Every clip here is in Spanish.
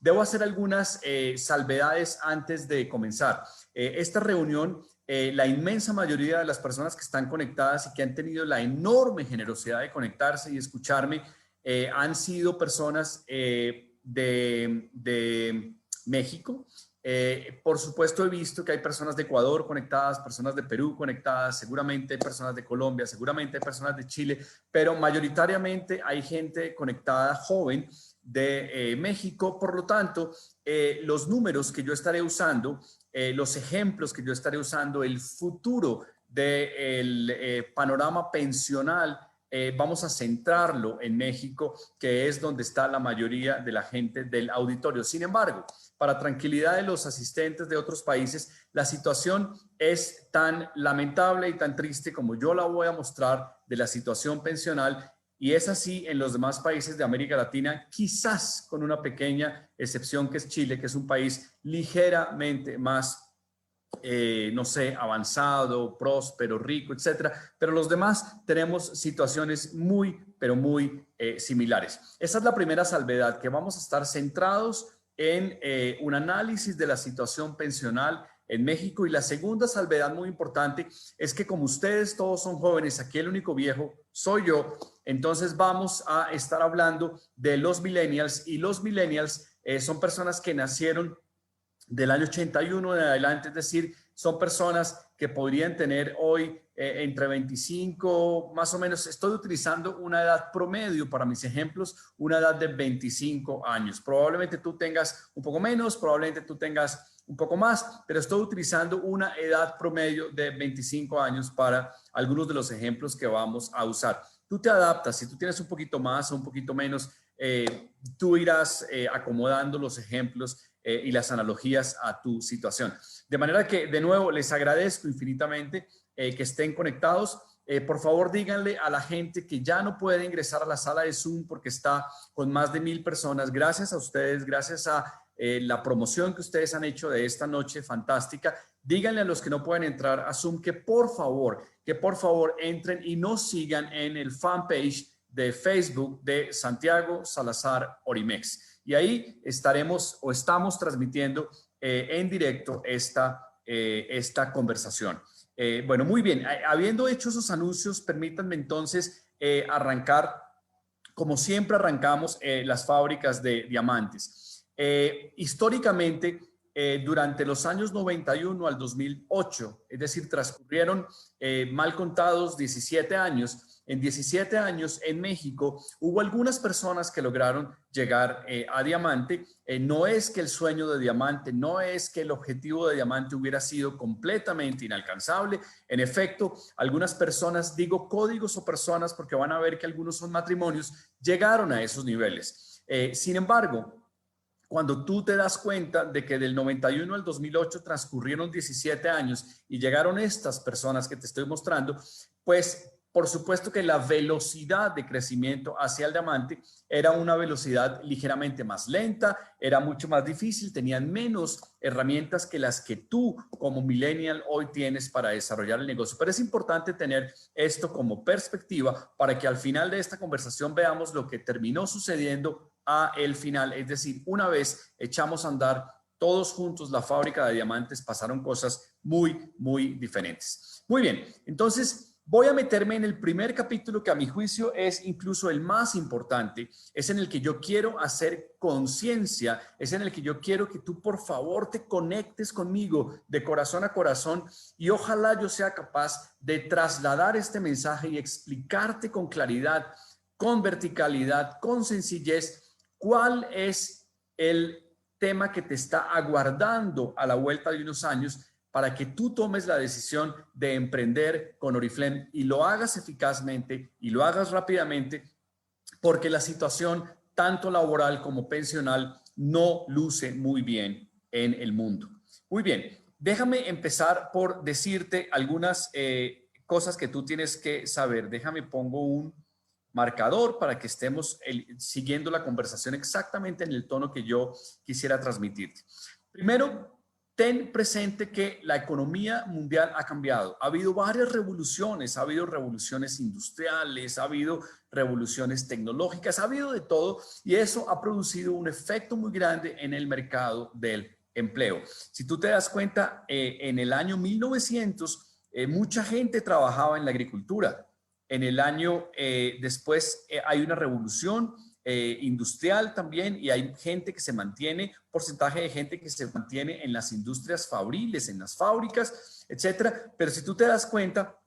Debo hacer algunas salvedades antes de comenzar. Esta reunión, la inmensa mayoría de las personas que están conectadas y que han tenido la enorme generosidad de conectarse y escucharme, han sido personas de México. Por supuesto, he visto que hay personas de Ecuador conectadas, personas de Perú conectadas, seguramente hay personas de Colombia, seguramente hay personas de Chile, pero mayoritariamente hay gente conectada joven de México. Por lo tanto, los números que yo estaré usando, los ejemplos que yo estaré usando, el futuro del panorama pensional, vamos a centrarlo en México, que es donde está la mayoría de la gente del auditorio. Sin embargo, para tranquilidad de los asistentes de otros países, la situación es tan lamentable y tan triste como yo la voy a mostrar de la situación pensional, y es así en los demás países de América Latina, quizás con una pequeña excepción que es Chile, que es un país ligeramente más no sé, avanzado, próspero, rico, etcétera, pero los demás tenemos situaciones muy, pero muy similares. Esa es la primera salvedad, que vamos a estar centrados en un análisis de la situación pensional en México. Y la segunda salvedad muy importante es que como ustedes todos son jóvenes, aquí el único viejo soy yo, entonces vamos a estar hablando de los millennials, y los millennials son personas que nacieron del año 81 en adelante, es decir, son personas que podrían tener hoy entre 25, más o menos, estoy utilizando una edad promedio para mis ejemplos, una edad de 25 años. Probablemente tú tengas un poco menos, probablemente tú tengas un poco más, pero estoy utilizando una edad promedio de 25 años para algunos de los ejemplos que vamos a usar. Tú te adaptas, si tú tienes un poquito más o un poquito menos, tú irás acomodando los ejemplos y las analogías a tu situación. De manera que, de nuevo, les agradezco infinitamente que estén conectados. Por favor, díganle a la gente que ya no puede ingresar a la sala de Zoom porque está con más de 1000 personas. Gracias a ustedes, gracias a la promoción que ustedes han hecho de esta noche fantástica. Díganle a los que no pueden entrar a Zoom que por favor entren y nos sigan en el fanpage de Facebook de Santiago Salazar Orimex. Y ahí estaremos o estamos transmitiendo en directo esta conversación. Bueno, muy bien. Habiendo hecho esos anuncios, permítanme entonces arrancar, como siempre arrancamos, las fábricas de diamantes. Históricamente, durante los años 91 al 2008, es decir, transcurrieron mal contados 17 años. En 17 años en México hubo algunas personas que lograron llegar a diamante. No es que el sueño de diamante, no es que el objetivo de diamante hubiera sido completamente inalcanzable. En efecto, algunas personas, digo códigos o personas porque van a ver que algunos son matrimonios, llegaron a esos niveles. Sin embargo, cuando tú te das cuenta de que del 91 al 2008 transcurrieron 17 años y llegaron estas personas que te estoy mostrando, pues por supuesto que la velocidad de crecimiento hacia el diamante era una velocidad ligeramente más lenta, era mucho más difícil, tenían menos herramientas que las que tú como millennial hoy tienes para desarrollar el negocio. Pero es importante tener esto como perspectiva para que al final de esta conversación veamos lo que terminó sucediendo a el final. Es decir, una vez echamos a andar todos juntos la fábrica de diamantes, pasaron cosas muy, muy diferentes. Muy bien, entonces voy a meterme en el primer capítulo que a mi juicio es incluso el más importante, es en el que yo quiero hacer conciencia, es en el que yo quiero que tú por favor te conectes conmigo de corazón a corazón y ojalá yo sea capaz de trasladar este mensaje y explicarte con claridad, con verticalidad, con sencillez, cuál es el tema que te está aguardando a la vuelta de unos años para que tú tomes la decisión de emprender con Oriflame y lo hagas eficazmente y lo hagas rápidamente, porque la situación tanto laboral como pensional no luce muy bien en el mundo. Muy bien, déjame empezar por decirte algunas cosas que tú tienes que saber. Déjame pongo un marcador para que estemos siguiendo la conversación exactamente en el tono que yo quisiera transmitirte. Primero, ten presente que la economía mundial ha cambiado. Ha habido varias revoluciones, ha habido revoluciones industriales, ha habido revoluciones tecnológicas, ha habido de todo y eso ha producido un efecto muy grande en el mercado del empleo. Si tú te das cuenta, en el año 1900, mucha gente trabajaba en la agricultura. En el año después hay una revolución industrial también y hay gente que se mantiene, porcentaje de gente que se mantiene en las industrias fabriles, en las fábricas, etcétera. Pero si tú te das cuenta,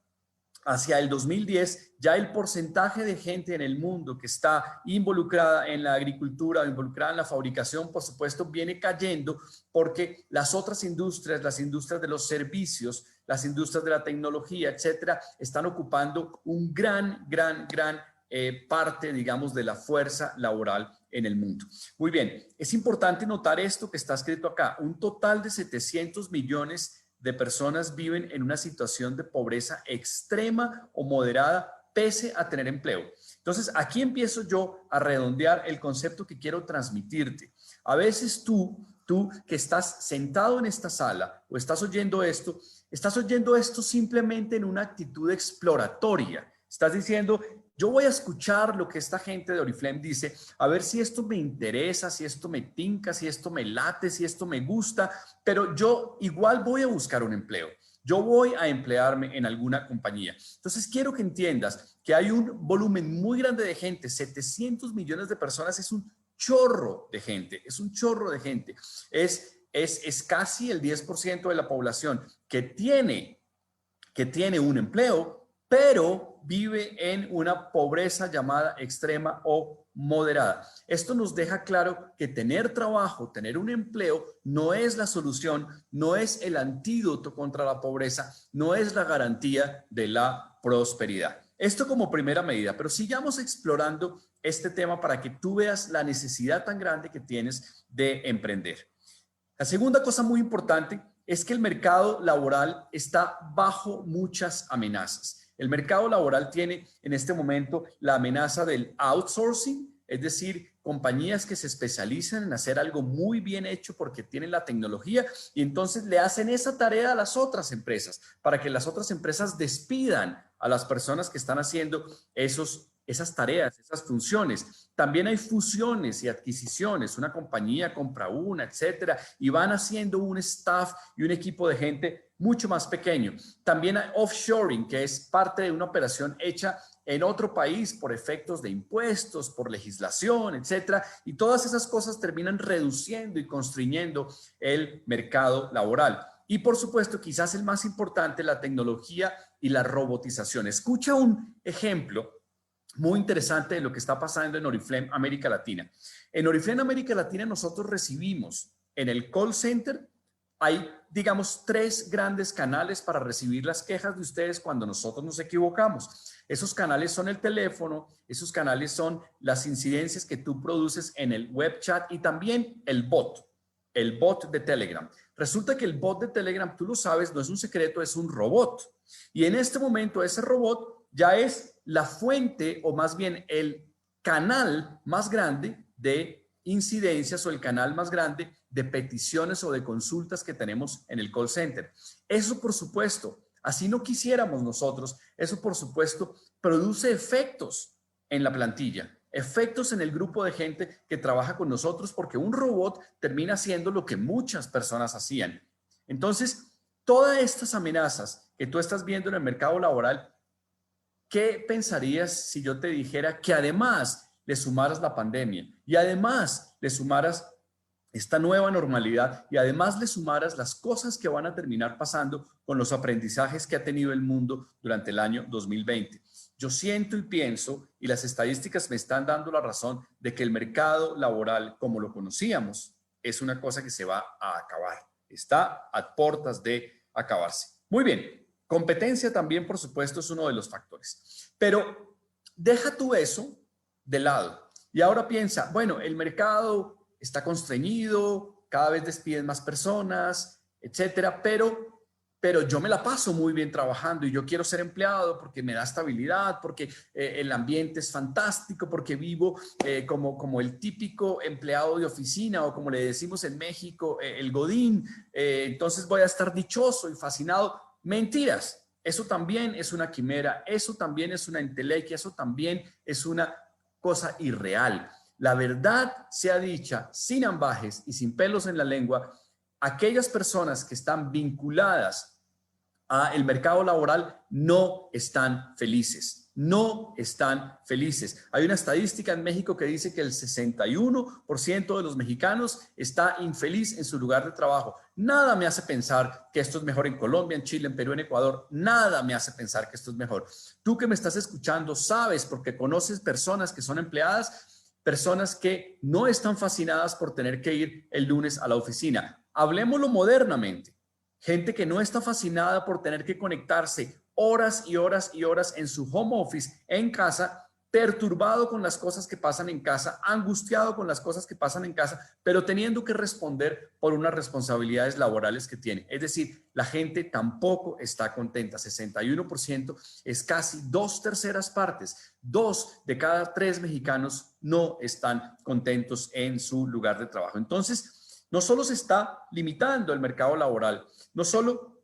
hacia el 2010 ya el porcentaje de gente en el mundo que está involucrada en la agricultura, involucrada en la fabricación, por supuesto, viene cayendo porque las otras industrias, las industrias de los servicios, las industrias de la tecnología, etcétera, están ocupando un gran parte, digamos, de la fuerza laboral en el mundo. Muy bien, es importante notar esto que está escrito acá. Un total de 700 millones de personas viven en una situación de pobreza extrema o moderada pese a tener empleo. Entonces, aquí empiezo yo a redondear el concepto que quiero transmitirte. A veces tú que estás sentado en esta sala o estás oyendo esto simplemente en una actitud exploratoria. Estás diciendo, yo voy a escuchar lo que esta gente de Oriflame dice, a ver si esto me interesa, si esto me tinca, si esto me late, si esto me gusta, pero yo igual voy a buscar un empleo. Yo voy a emplearme en alguna compañía. Entonces, quiero que entiendas que hay un volumen muy grande de gente, 700 millones de personas, es un chorro de gente, es un chorro de gente. Es casi el 10% de la población que tiene un empleo, pero vive en una pobreza llamada extrema o moderada. Esto nos deja claro que tener trabajo, tener un empleo, no es la solución, no es el antídoto contra la pobreza, no es la garantía de la prosperidad. Esto como primera medida, pero sigamos explorando este tema para que tú veas la necesidad tan grande que tienes de emprender. La segunda cosa muy importante es que el mercado laboral está bajo muchas amenazas. El mercado laboral tiene en este momento la amenaza del outsourcing, es decir, compañías que se especializan en hacer algo muy bien hecho porque tienen la tecnología y entonces le hacen esa tarea a las otras empresas para que las otras empresas despidan a las personas que están haciendo esas tareas, esas funciones. También hay fusiones y adquisiciones, una compañía compra una, etcétera, y van haciendo un staff y un equipo de gente mucho más pequeño. También hay offshoring, que es parte de una operación hecha en otro país por efectos de impuestos, por legislación, etcétera, y todas esas cosas terminan reduciendo y constriñendo el mercado laboral. Y por supuesto, quizás el más importante, la tecnología y la robotización. Escucha un ejemplo muy interesante de lo que está pasando en Oriflame América Latina. En Oriflame América Latina nosotros recibimos en el call center, hay, digamos, 3 grandes canales para recibir las quejas de ustedes cuando nosotros nos equivocamos. Esos canales son el teléfono, esos canales son las incidencias que tú produces en el web chat y también el bot de Telegram. Resulta que el bot de Telegram, tú lo sabes, no es un secreto, es un robot. Y en este momento ese robot ya es la fuente o más bien el canal más grande de incidencias o el canal más grande de peticiones o de consultas que tenemos en el call center. Eso, por supuesto, así no quisiéramos nosotros, eso, por supuesto, produce efectos en la plantilla, efectos en el grupo de gente que trabaja con nosotros, porque un robot termina haciendo lo que muchas personas hacían. Entonces, todas estas amenazas que tú estás viendo en el mercado laboral, ¿qué pensarías si yo te dijera que además le sumaras la pandemia y además le sumaras esta nueva normalidad y además le sumaras las cosas que van a terminar pasando con los aprendizajes que ha tenido el mundo durante el año 2020? Yo siento y pienso, y las estadísticas me están dando la razón, de que el mercado laboral, como lo conocíamos, es una cosa que se va a acabar. Está a puertas de acabarse. Muy bien, competencia también, por supuesto, es uno de los factores. Pero deja tú eso de lado. Y ahora piensa, bueno, el mercado está constreñido, cada vez despiden más personas, etcétera, pero pero yo me la paso muy bien trabajando y yo quiero ser empleado porque me da estabilidad, porque el ambiente es fantástico, porque vivo como el típico empleado de oficina o como le decimos en México, el godín, entonces voy a estar dichoso y fascinado. Mentiras. Eso también es una quimera, eso también es una entelequia, eso también es una cosa irreal. La verdad sea dicha, sin ambajes y sin pelos en la lengua, aquellas personas que están vinculadas al mercado laboral no están felices. No están felices. Hay una estadística en México que dice que el 61% de los mexicanos está infeliz en su lugar de trabajo. Nada me hace pensar que esto es mejor en Colombia, en Chile, en Perú, en Ecuador. Nada me hace pensar que esto es mejor. Tú que me estás escuchando sabes, porque conoces personas que son empleadas, personas que no están fascinadas por tener que ir el lunes a la oficina. Hablemoslo modernamente. Gente que no está fascinada por tener que conectarse horas y horas y horas en su home office, en casa, perturbado con las cosas que pasan en casa, angustiado con las cosas que pasan en casa, pero teniendo que responder por unas responsabilidades laborales que tiene. Es decir, la gente tampoco está contenta. 61% es casi 2/3 partes. 2 de cada 3 mexicanos no están contentos en su lugar de trabajo. Entonces, no solo se está limitando el mercado laboral, no solo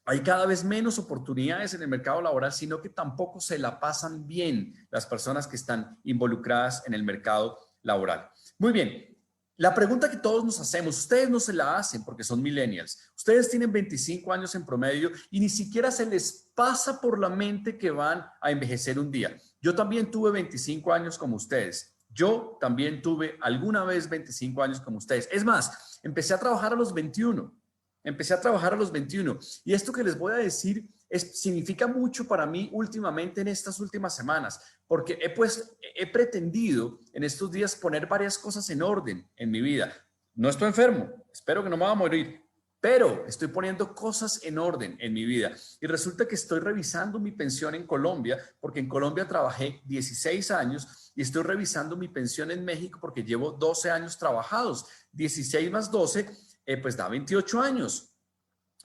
hay cada vez menos oportunidades en el mercado laboral, sino que tampoco se la pasan bien las personas que están involucradas en el mercado laboral. Muy bien, la pregunta que todos nos hacemos, ustedes no se la hacen porque son millennials, ustedes tienen 25 años en promedio y ni siquiera se les pasa por la mente que van a envejecer un día. Yo también tuve 25 años como ustedes. Yo también tuve alguna vez 25 años como ustedes. Es más, empecé a trabajar a los 21. Empecé a trabajar a los 21 y esto que les voy a decir significa mucho para mí últimamente en estas últimas semanas, porque he pretendido en estos días poner varias cosas en orden en mi vida. No estoy enfermo, espero que no me vaya a morir, pero estoy poniendo cosas en orden en mi vida. Y resulta que estoy revisando mi pensión en Colombia, porque en Colombia trabajé 16 años y estoy revisando mi pensión en México porque llevo 12 años trabajados. 16 más 12 pues da 28 años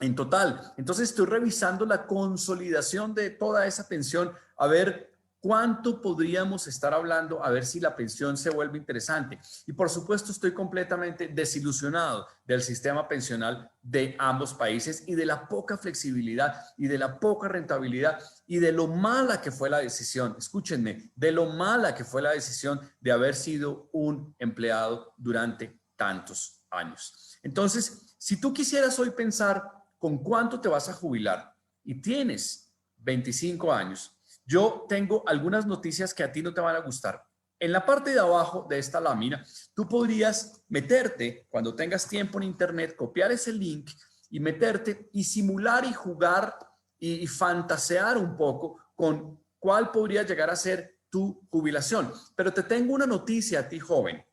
en total. Entonces estoy revisando la consolidación de toda esa pensión, a ver cuánto podríamos estar hablando, a ver si la pensión se vuelve interesante. Y por supuesto estoy completamente desilusionado del sistema pensional de ambos países y de la poca flexibilidad y de la poca rentabilidad y de lo mala que fue la decisión, escúchenme, de lo mala que fue la decisión de haber sido un empleado durante tantos años. Entonces, si tú quisieras hoy pensar con cuánto te vas a jubilar y tienes 25 años, yo tengo algunas noticias que a ti no te van a gustar. En la parte de abajo de esta lámina, tú podrías meterte, cuando tengas tiempo en internet, copiar ese link y meterte y simular y jugar y fantasear un poco con cuál podría llegar a ser tu jubilación. Pero te tengo una noticia a ti, joven.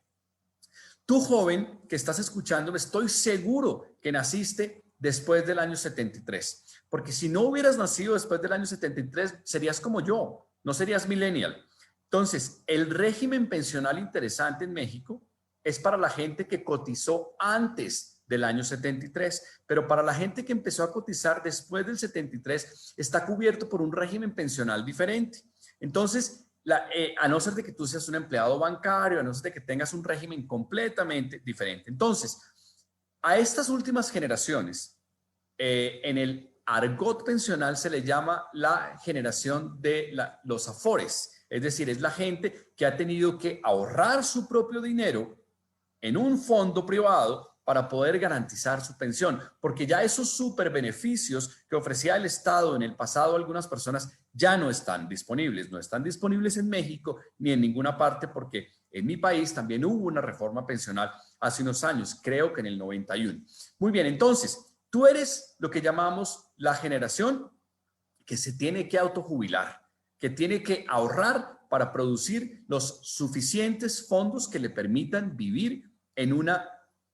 Tú, joven, que estás escuchándome, estoy seguro que naciste después del año 73, porque si no hubieras nacido después del año 73, serías como yo, no serías millennial. Entonces, el régimen pensional interesante en México es para la gente que cotizó antes del año 73, pero para la gente que empezó a cotizar después del 73, está cubierto por un régimen pensional diferente. Entonces, a no ser de que tú seas un empleado bancario, a no ser de que tengas un régimen completamente diferente. Entonces, a estas últimas generaciones, en el argot pensional se le llama la generación de los afores, es decir, es la gente que ha tenido que ahorrar su propio dinero en un fondo privado para poder garantizar su pensión, porque ya esos super beneficios que ofrecía el Estado en el pasado a algunas personas ya no están disponibles. No están disponibles en México ni en ninguna parte, porque en mi país también hubo una reforma pensional hace unos años, creo que en el 91. Muy bien, entonces, tú eres lo que llamamos la generación que se tiene que autojubilar, que tiene que ahorrar para producir los suficientes fondos que le permitan vivir en una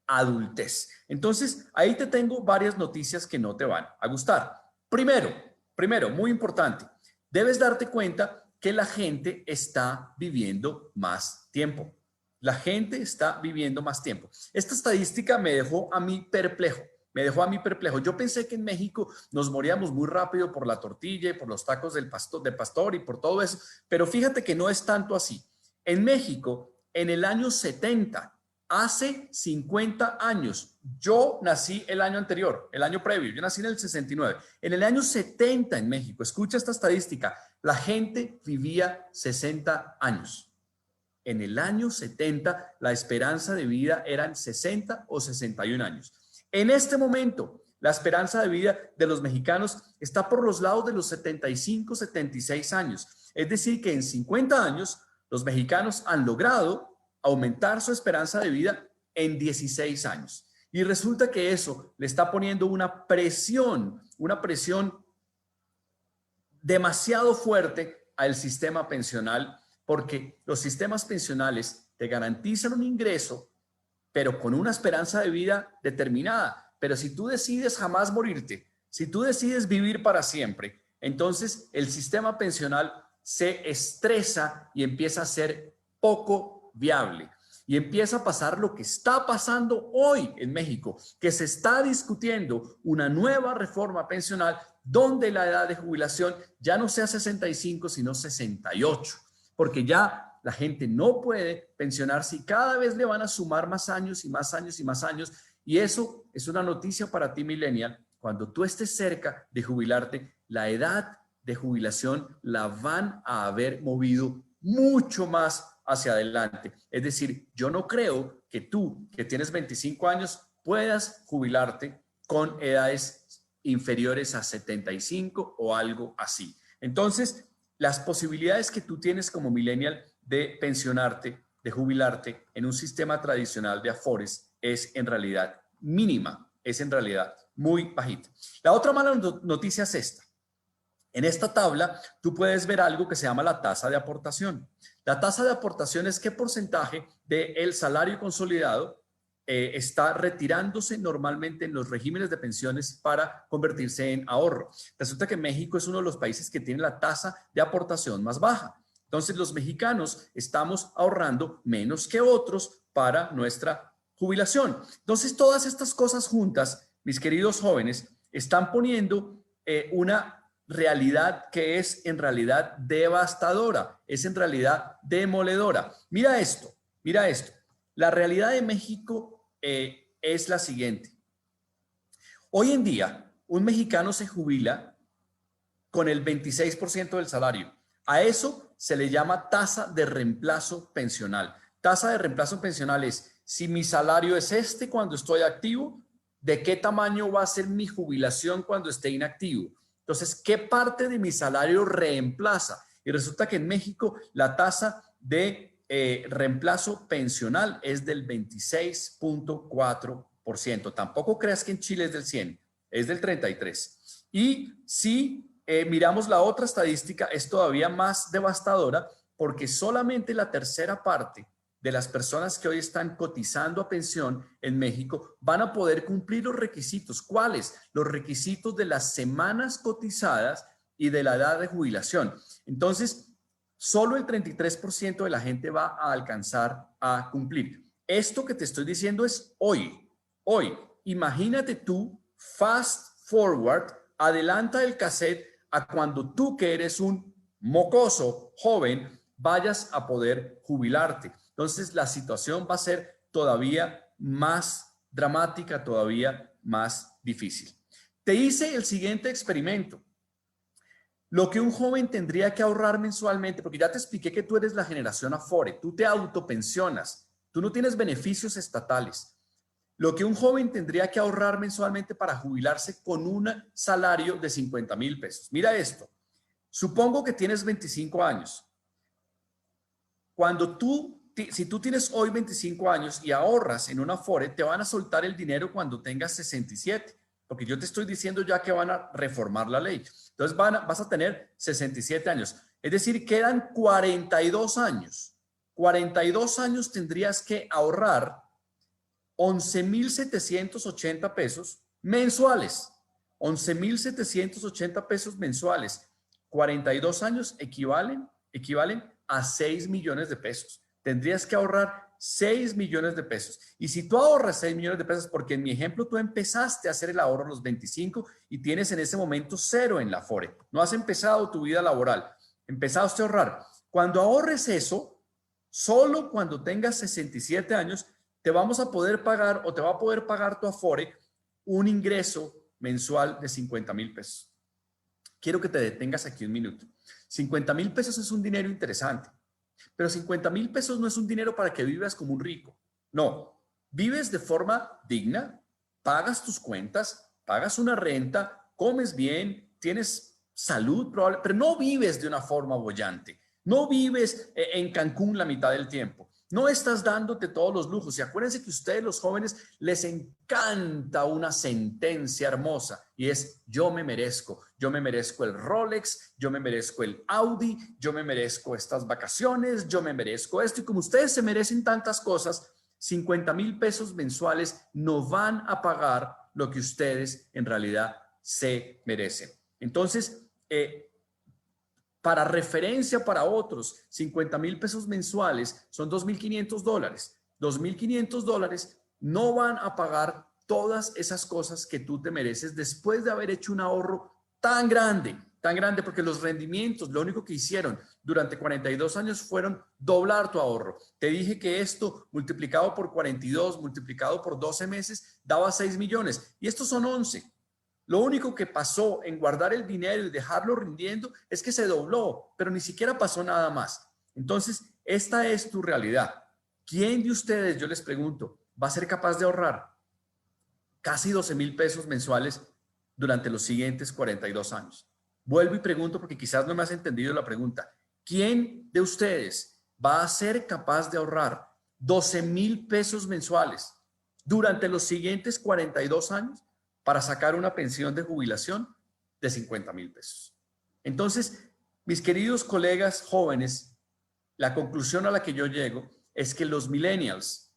adultez. Entonces, ahí te tengo varias noticias que no te van a gustar. Primero, muy importante, debes darte cuenta que la gente está viviendo más tiempo. La gente está viviendo más tiempo. Esta estadística me dejó a mí perplejo, me dejó a mí perplejo. Yo pensé que en México nos moríamos muy rápido por la tortilla y por los tacos del pastor y por todo eso, pero fíjate que no es tanto así. En México, en el año 70, hace 50 años, yo nací el año anterior, el año previo, yo nací en el 69. En el año 70 en México, escucha esta estadística, la gente vivía 60 años. En el año 70, la esperanza de vida eran 60 o 61 años. En este momento, la esperanza de vida de los mexicanos está por los lados de los 75, 76 años. Es decir, que en 50 años, los mexicanos han logrado aumentar su esperanza de vida en 16 años. Y resulta que eso le está poniendo una presión demasiado fuerte al sistema pensional, porque los sistemas pensionales te garantizan un ingreso, pero con una esperanza de vida determinada. Pero si tú decides jamás morirte, si tú decides vivir para siempre, entonces el sistema pensional se estresa y empieza a ser poco viable. Y empieza a pasar lo que está pasando hoy en México, que se está discutiendo una nueva reforma pensional donde la edad de jubilación ya no sea 65, sino 68, porque ya la gente no puede pensionarse y cada vez le van a sumar más años y más años y más años. Y eso es una noticia para ti, millennial. Cuando tú estés cerca de jubilarte, la edad de jubilación la van a haber movido mucho más hacia adelante. Es decir, yo no creo que tú, que tienes 25 años, puedas jubilarte con edades inferiores a 75 o algo así. Entonces, las posibilidades que tú tienes como millennial de pensionarte, de jubilarte en un sistema tradicional de Afores es en realidad mínima, es en realidad muy bajita. La otra mala noticia es esta. En esta tabla, tú puedes ver algo que se llama la tasa de aportación. La tasa de aportación es qué porcentaje del salario consolidado está retirándose normalmente en los regímenes de pensiones para convertirse en ahorro. Resulta que México es uno de los países que tiene la tasa de aportación más baja. Entonces, los mexicanos estamos ahorrando menos que otros para nuestra jubilación. Entonces, todas estas cosas juntas, mis queridos jóvenes, están poniendo una realidad que es en realidad devastadora, es en realidad demoledora. Mira esto, mira esto. La realidad de México es la siguiente. Hoy en día, un mexicano se jubila con el 26% del salario. A eso se le llama tasa de reemplazo pensional. Tasa de reemplazo pensional es, si mi salario es este cuando estoy activo, ¿de qué tamaño va a ser mi jubilación cuando esté inactivo? Entonces, ¿qué parte de mi salario reemplaza? Y resulta que en México la tasa de reemplazo pensional es del 26.4%. Tampoco creas que en Chile es del 100, es del 33%. Y si miramos la otra estadística, es todavía más devastadora porque solamente la tercera parte de las personas que hoy están cotizando a pensión en México van a poder cumplir los requisitos. ¿Cuáles? Los requisitos de las semanas cotizadas y de la edad de jubilación. Entonces, solo el 33% de la gente va a alcanzar a cumplir. Esto que te estoy diciendo es hoy. Hoy, imagínate tú, fast forward, adelanta el cassette a cuando tú, que eres un mocoso joven, vayas a poder jubilarte. Entonces, la situación va a ser todavía más dramática, todavía más difícil. Te hice el siguiente experimento. Lo que un joven tendría que ahorrar mensualmente, porque ya te expliqué que tú eres la generación Afore, tú te autopensionas, tú no tienes beneficios estatales. Lo que un joven tendría que ahorrar mensualmente para jubilarse con un salario de 50,000 pesos. Mira esto. Supongo que tienes 25 años. Si tú tienes hoy 25 años y ahorras en una Afore, te van a soltar el dinero cuando tengas 67, porque yo te estoy diciendo ya que van a reformar la ley. Entonces vas a tener 67 años. Es decir, quedan 42 años. 42 años tendrías que ahorrar 11,780 pesos mensuales. 11,780 pesos mensuales. 42 años equivalen a 6 millones de pesos. Tendrías que ahorrar 6 millones de pesos. Y si tú ahorras 6 millones de pesos, porque en mi ejemplo tú empezaste a hacer el ahorro a los 25 y tienes en ese momento 0 en la Afore, no has empezado tu vida laboral, empezaste a ahorrar. Cuando ahorres eso, solo cuando tengas 67 años, te vamos a poder pagar o te va a poder pagar tu Afore un ingreso mensual de 50,000 pesos. Quiero que te detengas aquí un minuto. 50,000 pesos es un dinero interesante, pero 50,000 pesos no es un dinero para que vivas como un rico. No, vives de forma digna, pagas tus cuentas, pagas una renta, comes bien, tienes salud probable, pero no vives de una forma boyante. No vives en Cancún la mitad del tiempo. No estás dándote todos los lujos. Y acuérdense que a ustedes, los jóvenes, les encanta una sentencia hermosa y es: yo me merezco el Rolex, yo me merezco el Audi, yo me merezco estas vacaciones, yo me merezco esto. Y como ustedes se merecen tantas cosas, 50,000 pesos mensuales no van a pagar lo que ustedes en realidad se merecen. Entonces, para referencia para otros, 50,000 pesos mensuales son $2,500. $2,500 no van a pagar todas esas cosas que tú te mereces después de haber hecho un ahorro tan grande, porque los rendimientos, lo único que hicieron durante 42 años fueron doblar tu ahorro. Te dije que esto multiplicado por 42, multiplicado por 12 meses, daba 6 millones y estos son 11. Lo único que pasó en guardar el dinero y dejarlo rindiendo es que se dobló, pero ni siquiera pasó nada más. Entonces, esta es tu realidad. ¿Quién de ustedes, yo les pregunto, va a ser capaz de ahorrar casi 12,000 pesos mensuales durante los siguientes 42 años? Vuelvo y pregunto porque quizás no me has entendido la pregunta. ¿Quién de ustedes va a ser capaz de ahorrar 12,000 pesos mensuales durante los siguientes 42 años? Para sacar una pensión de jubilación de 50,000 pesos. Entonces, mis queridos colegas jóvenes, la conclusión a la que yo llego es que los millennials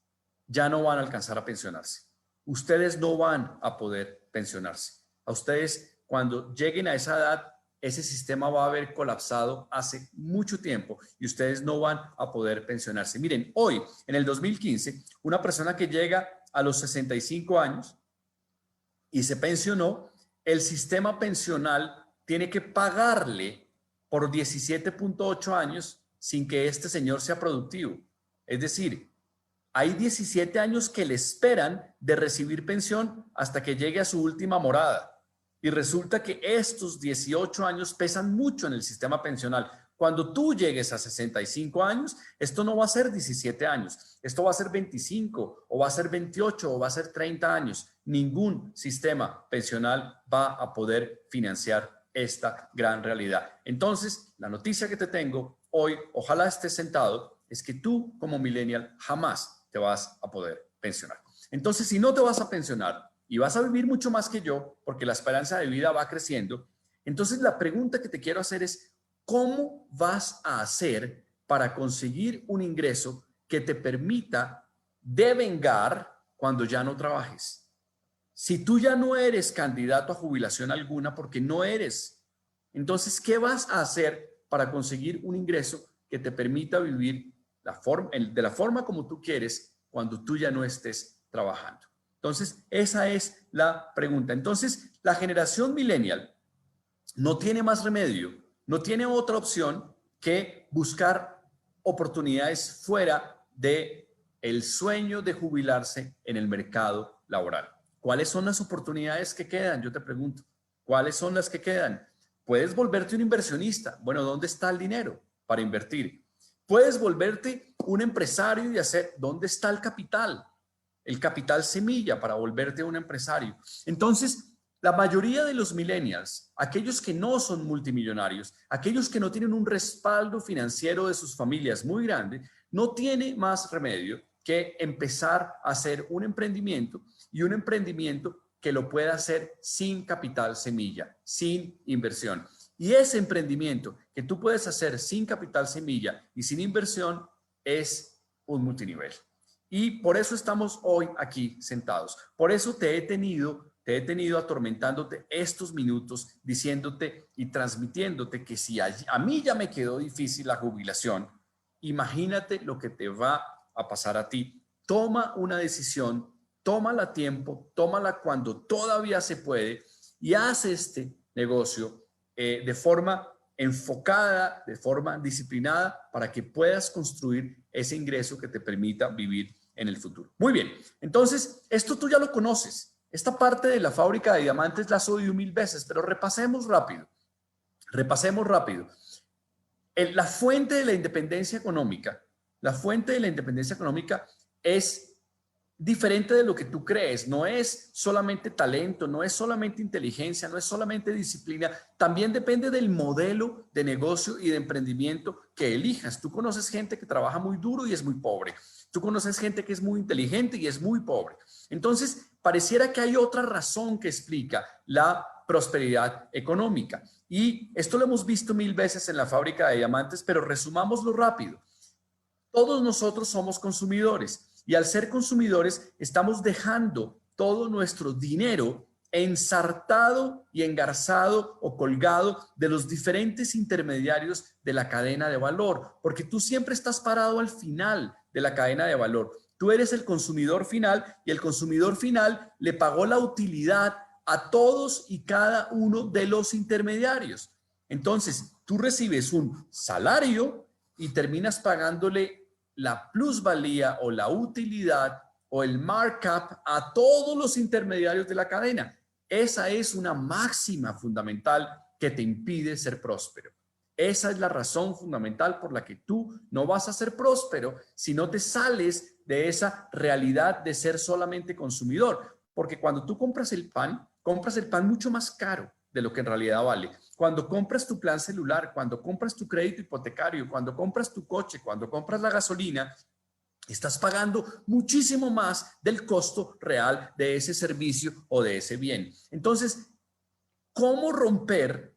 ya no van a alcanzar a pensionarse. Ustedes no van a poder pensionarse. A ustedes, cuando lleguen a esa edad, ese sistema va a haber colapsado hace mucho tiempo y ustedes no van a poder pensionarse. Miren, hoy, en el 2015, una persona que llega a los 65 años y se pensionó, el sistema pensional tiene que pagarle por 17.8 años sin que este señor sea productivo. Es decir, hay 17 años que le esperan de recibir pensión hasta que llegue a su última morada. Y resulta que estos 18 años pesan mucho en el sistema pensional. Cuando tú llegues a 65 años, esto no va a ser 17 años, esto va a ser 25 o va a ser 28 o va a ser 30 años. Ningún sistema pensional va a poder financiar esta gran realidad. Entonces, la noticia que te tengo hoy, ojalá estés sentado, es que tú como millennial jamás te vas a poder pensionar. Entonces, si no te vas a pensionar y vas a vivir mucho más que yo, porque la esperanza de vida va creciendo, entonces la pregunta que te quiero hacer es: ¿cómo vas a hacer para conseguir un ingreso que te permita devengar cuando ya no trabajes? Si tú ya no eres candidato a jubilación alguna porque no eres, entonces, ¿qué vas a hacer para conseguir un ingreso que te permita vivir de la forma como tú quieres cuando tú ya no estés trabajando? Entonces, esa es la pregunta. Entonces, la generación millennial no tiene más remedio, no tiene otra opción que buscar oportunidades fuera de el sueño de jubilarse en el mercado laboral. ¿Cuáles son las oportunidades que quedan? Yo te pregunto, ¿cuáles son las que quedan? Puedes volverte un inversionista. Bueno, ¿dónde está el dinero para invertir? Puedes volverte un empresario y hacer, ¿dónde está el capital? El capital semilla para volverte un empresario. Entonces, la mayoría de los millennials, aquellos que no son multimillonarios, aquellos que no tienen un respaldo financiero de sus familias muy grande, no tiene más remedio que empezar a hacer un emprendimiento y un emprendimiento que lo pueda hacer sin capital semilla, sin inversión. Y ese emprendimiento que tú puedes hacer sin capital semilla y sin inversión es un multinivel. Y por eso estamos hoy aquí sentados. Por eso te he tenido atormentándote estos minutos, diciéndote y transmitiéndote que si a mí ya me quedó difícil la jubilación, imagínate lo que te va a pasar a ti. Toma una decisión, tómala a tiempo, tómala cuando todavía se puede y haz este negocio de forma enfocada, de forma disciplinada, para que puedas construir ese ingreso que te permita vivir en el futuro. Muy bien, entonces esto tú ya lo conoces. Esta parte de la fábrica de diamantes la has oído 1000 veces, pero repasemos rápido. Repasemos rápido. La fuente de la independencia económica, es diferente de lo que tú crees. No es solamente talento, no es solamente inteligencia, no es solamente disciplina. También depende del modelo de negocio y de emprendimiento que elijas. Tú conoces gente que trabaja muy duro y es muy pobre. Tú conoces gente que es muy inteligente y es muy pobre. Entonces, pareciera que hay otra razón que explica la prosperidad económica. Y esto lo hemos visto 1000 veces en la fábrica de diamantes, pero resumámoslo rápido. Todos nosotros somos consumidores y al ser consumidores estamos dejando todo nuestro dinero ensartado y engarzado o colgado de los diferentes intermediarios de la cadena de valor, porque tú siempre estás parado al final de la cadena de valor. Tú eres el consumidor final y el consumidor final le pagó la utilidad a todos y cada uno de los intermediarios. Entonces, tú recibes un salario y terminas pagándole la plusvalía o la utilidad o el markup a todos los intermediarios de la cadena. Esa es una máxima fundamental que te impide ser próspero. Esa es la razón fundamental por la que tú no vas a ser próspero si no te sales de esa realidad de ser solamente consumidor. Porque cuando tú compras el pan mucho más caro de lo que en realidad vale. Cuando compras tu plan celular, cuando compras tu crédito hipotecario, cuando compras tu coche, cuando compras la gasolina, estás pagando muchísimo más del costo real de ese servicio o de ese bien. Entonces, ¿cómo romper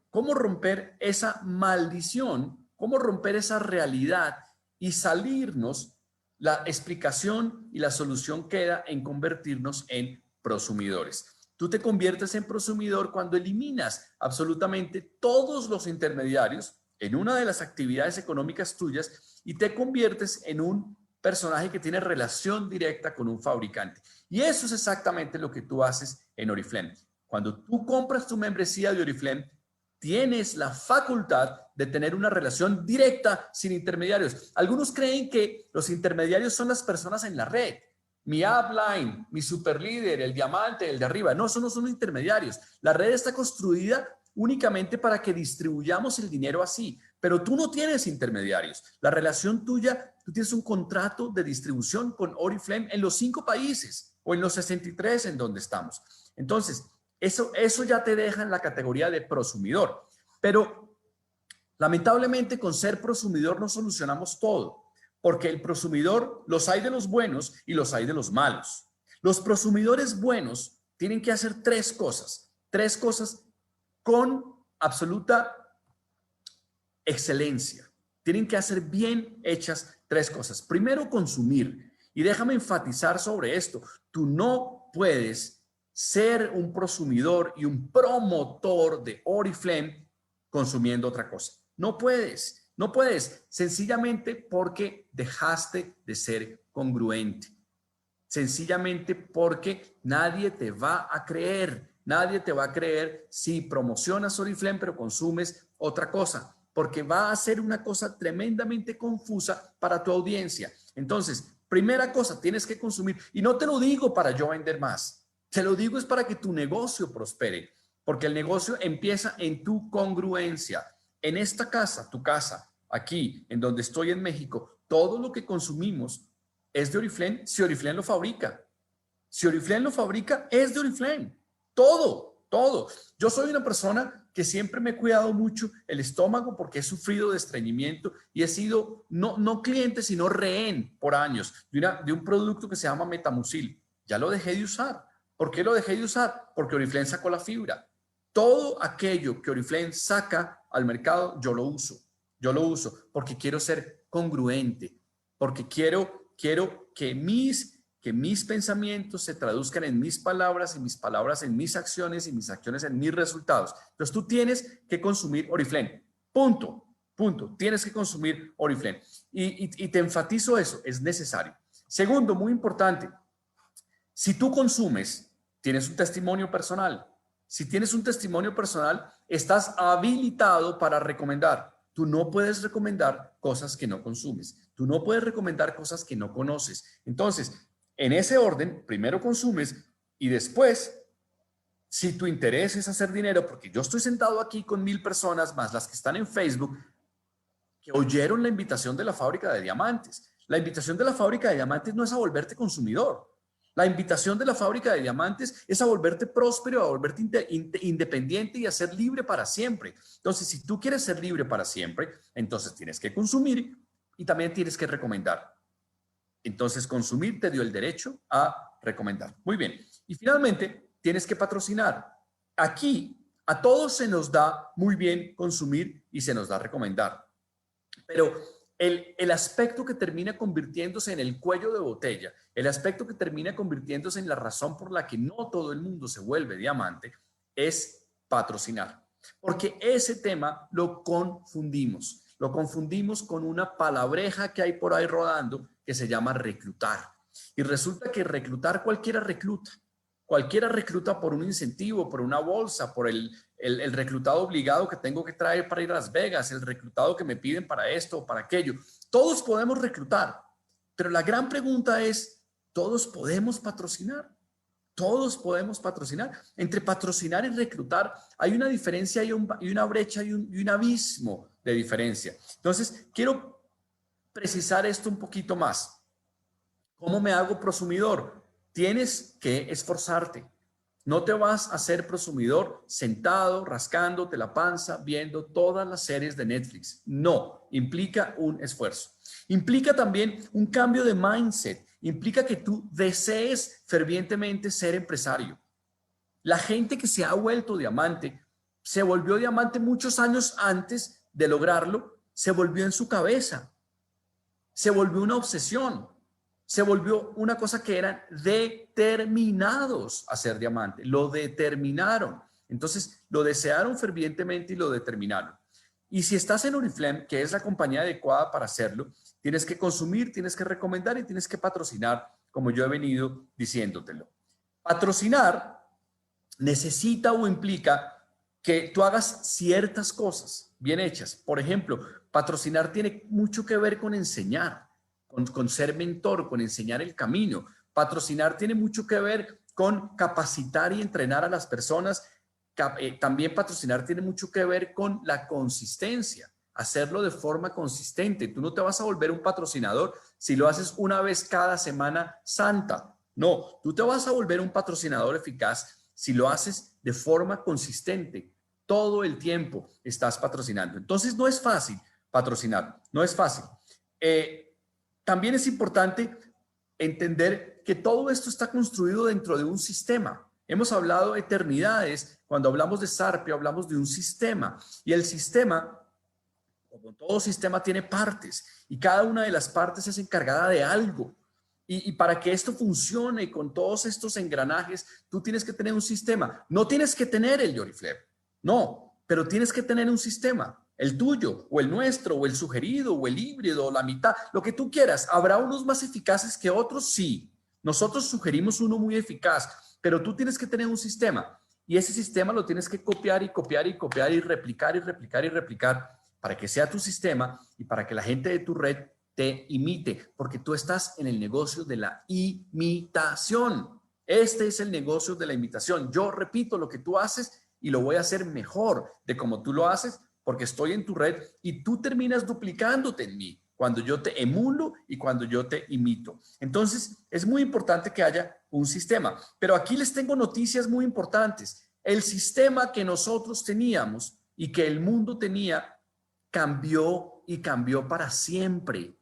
esa maldición? ¿Cómo romper esa realidad y salirnos? La explicación y la solución queda en convertirnos en prosumidores. Tú te conviertes en prosumidor cuando eliminas absolutamente todos los intermediarios en una de las actividades económicas tuyas y te conviertes en un personaje que tiene relación directa con un fabricante. Y eso es exactamente lo que tú haces en Oriflame. Cuando tú compras tu membresía de Oriflame, tienes la facultad de tener una relación directa sin intermediarios. Algunos creen que los intermediarios son las personas en la red. Mi upline, mi superlíder, el diamante, el de arriba. No, esos no son intermediarios. La red está construida únicamente para que distribuyamos el dinero así. Pero tú no tienes intermediarios. La relación tuya, tú tienes un contrato de distribución con Oriflame en los 5 países o en los 63 en donde estamos. Entonces, eso ya te deja en la categoría de prosumidor. Pero lamentablemente con ser prosumidor no solucionamos todo. Porque el prosumidor, los hay de los buenos y los hay de los malos. Los prosumidores buenos tienen que hacer 3 cosas con absoluta excelencia. Tienen que hacer bien hechas 3 cosas. Primero, consumir. Y déjame enfatizar sobre esto. Tú no puedes ser un prosumidor y un promotor de Oriflame consumiendo otra cosa. No puedes. No puedes, sencillamente porque dejaste de ser congruente. Sencillamente porque nadie te va a creer. Nadie te va a creer si promocionas Oriflame pero consumes otra cosa. Porque va a ser una cosa tremendamente confusa para tu audiencia. Entonces, primera cosa, tienes que consumir. Y no te lo digo para yo vender más. Te lo digo es para que tu negocio prospere. Porque el negocio empieza en tu congruencia. En esta casa, tu casa, aquí, en donde estoy en México, todo lo que consumimos es de Oriflame si Oriflame lo fabrica. Si Oriflame lo fabrica, es de Oriflame. Todo, todo. Yo soy una persona que siempre me he cuidado mucho el estómago porque he sufrido de estreñimiento y he sido no cliente, sino rehén por años de un producto que se llama Metamucil. Ya lo dejé de usar. ¿Por qué lo dejé de usar? Porque Oriflame sacó la fibra. Todo aquello que Oriflame saca al mercado, yo lo uso. Yo lo uso porque quiero ser congruente, porque quiero que mis pensamientos se traduzcan en mis palabras y mis palabras en mis acciones y mis acciones en mis resultados. Entonces tú tienes que consumir Oriflame. Punto. Tienes que consumir Oriflame. Y te enfatizo eso, es necesario. Segundo, muy importante, si tú consumes, tienes un testimonio personal. Si tienes un testimonio personal, estás habilitado para recomendar. Tú no puedes recomendar cosas que no consumes. Tú no puedes recomendar cosas que no conoces. Entonces, en ese orden, primero consumes y después, si tu interés es hacer dinero, porque yo estoy sentado aquí con 1000 personas más las que están en Facebook, que oyeron la invitación de la fábrica de diamantes. La invitación de la fábrica de diamantes no es a volverte consumidor. La invitación de la fábrica de diamantes es a volverte próspero, a volverte independiente y a ser libre para siempre. Entonces, si tú quieres ser libre para siempre, entonces tienes que consumir y también tienes que recomendar. Entonces, consumir te dio el derecho a recomendar. Muy bien. Y finalmente, tienes que patrocinar. Aquí, a todos se nos da muy bien consumir y se nos da recomendar. Pero el aspecto que termina convirtiéndose en el cuello de botella, el aspecto que termina convirtiéndose en la razón por la que no todo el mundo se vuelve diamante, es patrocinar. Porque ese tema lo confundimos. Lo confundimos con una palabreja que hay por ahí rodando que se llama reclutar. Y resulta que reclutar cualquiera recluta. Cualquiera recluta por un incentivo, por una bolsa, por el reclutado obligado que tengo que traer para ir a Las Vegas, el reclutado que me piden para esto o para aquello. Todos podemos reclutar, pero la gran pregunta es, ¿todos podemos patrocinar? Todos podemos patrocinar. Entre patrocinar y reclutar hay una diferencia y una brecha y un abismo de diferencia. Entonces, quiero precisar esto un poquito más. ¿Cómo me hago prosumidor? Tienes que esforzarte. No te vas a ser prosumidor sentado, rascándote la panza, viendo todas las series de Netflix. No, implica un esfuerzo. Implica también un cambio de mindset. Implica que tú desees fervientemente ser empresario. La gente que se ha vuelto diamante, se volvió diamante muchos años antes de lograrlo, se volvió en su cabeza, se volvió una obsesión. Se volvió una cosa que eran determinados a ser diamante, lo determinaron. Entonces, lo desearon fervientemente y lo determinaron. Y si estás en Oriflame, que es la compañía adecuada para hacerlo, tienes que consumir, tienes que recomendar y tienes que patrocinar, como yo he venido diciéndotelo. Patrocinar necesita o implica que tú hagas ciertas cosas bien hechas. Por ejemplo, patrocinar tiene mucho que ver con enseñar. Con ser mentor, con enseñar el camino. Patrocinar tiene mucho que ver con capacitar y entrenar a las personas. También patrocinar tiene mucho que ver con la consistencia, hacerlo de forma consistente. Tú no te vas a volver un patrocinador si lo haces una vez cada semana santa. No, tú te vas a volver un patrocinador eficaz si lo haces de forma consistente. Todo el tiempo estás patrocinando. Entonces no es fácil patrocinar, no es fácil. También es importante entender que todo esto está construido dentro de un sistema. Hemos hablado eternidades, cuando hablamos de Sarpia hablamos de un sistema y el sistema, como todo sistema, tiene partes y cada una de las partes es encargada de algo. Y para que esto funcione con todos estos engranajes, tú tienes que tener un sistema. No tienes que tener el Oriflame, no, pero tienes que tener un sistema. El tuyo, o el nuestro, o el sugerido, o el híbrido, o la mitad, lo que tú quieras. ¿Habrá unos más eficaces que otros? Sí. Nosotros sugerimos uno muy eficaz, pero tú tienes que tener un sistema. Y ese sistema lo tienes que copiar y copiar y copiar y replicar y replicar y replicar para que sea tu sistema y para que la gente de tu red te imite, porque tú estás en el negocio de la imitación. Este es el negocio de la imitación. Yo repito lo que tú haces y lo voy a hacer mejor de como tú lo haces, porque estoy en tu red y tú terminas duplicándote en mí cuando yo te emulo y cuando yo te imito. Entonces, es muy importante que haya un sistema. Pero aquí les tengo noticias muy importantes. El sistema que nosotros teníamos y que el mundo tenía cambió y cambió para siempre.